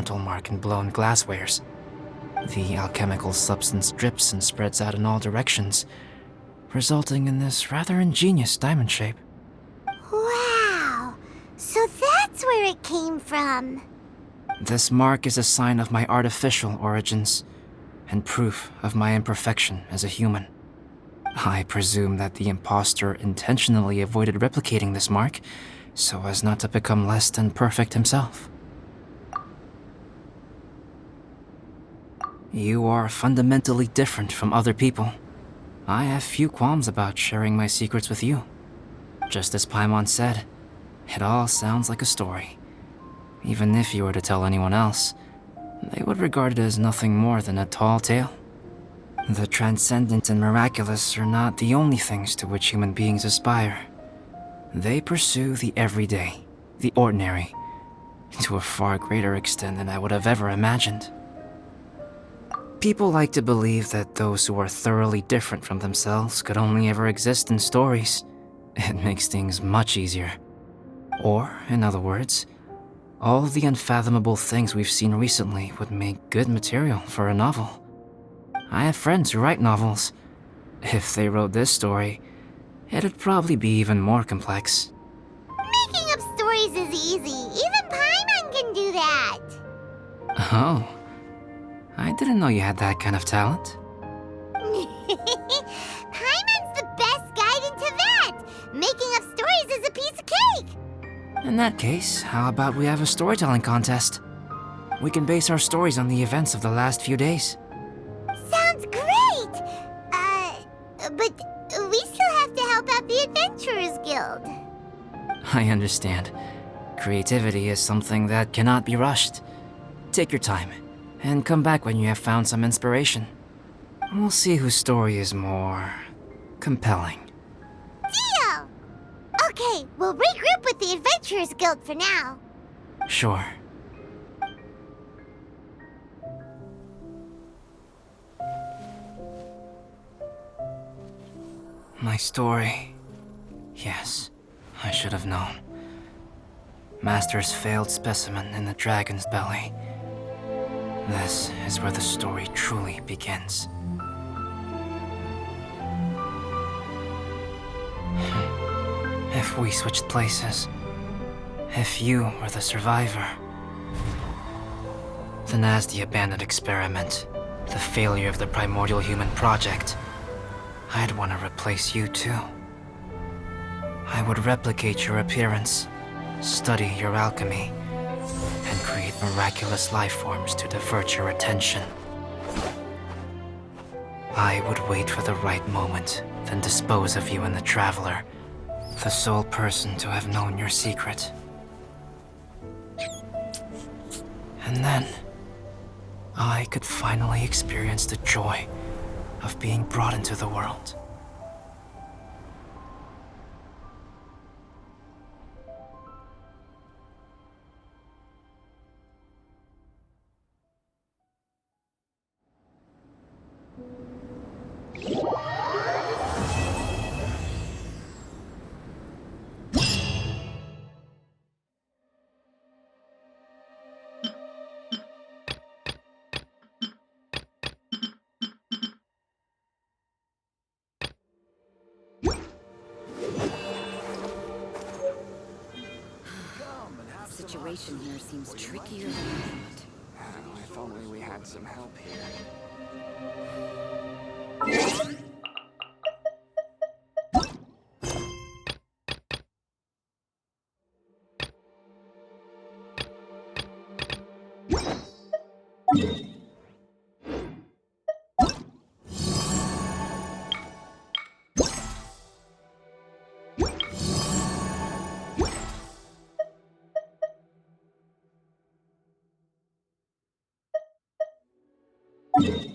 dental mark in blown glasswares. The alchemical substance drips and spreads out in all directions, resulting in this rather ingenious diamond shape. Wow! So that's where it came from. This mark is a sign of my artificial origins, and proof of my imperfection as a human. I presume that the impostor intentionally avoided replicating this mark, so as not to become less than perfect himself. You are fundamentally different from other people. I have few qualms about sharing my secrets with you. Just as Paimon said, it all sounds like a story. Even if you were to tell anyone else, they would regard it as nothing more than a tall tale. The transcendent and miraculous are not the only things to which human beings aspire. They pursue the everyday, the ordinary, to a far greater extent than I would have ever imagined. People like to believe that those who are thoroughly different from themselves could only ever exist in stories. It makes things much easier. Or, in other words, all of the unfathomable things we've seen recently would make good material for a novel. I have friends who write novels. If they wrote this story, it'd probably be even more complex. Making up stories is easy. Even Paimon can do that. Oh, I didn't know you had that kind of talent. Paimon's the best guide into that. Making up stories is a piece of cake. In that case, how about we have a storytelling contest? We can base our stories on the events of the last few days. Sounds great! But we still have to help out the Adventurers Guild. I understand. Creativity is something that cannot be rushed. Take your time, and come back when you have found some inspiration. We'll see whose story is more compelling. Deal! Okay, we'll regroup with the Adventurers Guild for now. Sure. My story. Yes, I should have known. Master's failed specimen in the dragon's belly. This is where the story truly begins. If we switched places, if you were the survivor, then as the abandoned experiment, the failure of the primordial human project, I'd want to replace you too. I would replicate your appearance, study your alchemy, and create miraculous life forms to divert your attention. I would wait for the right moment, then dispose of you in the Traveler, the sole person to have known your secret. And then, I could finally experience the joy of being brought into the world. The situation here seems trickier than I thought. Oh, if only we had some help here. You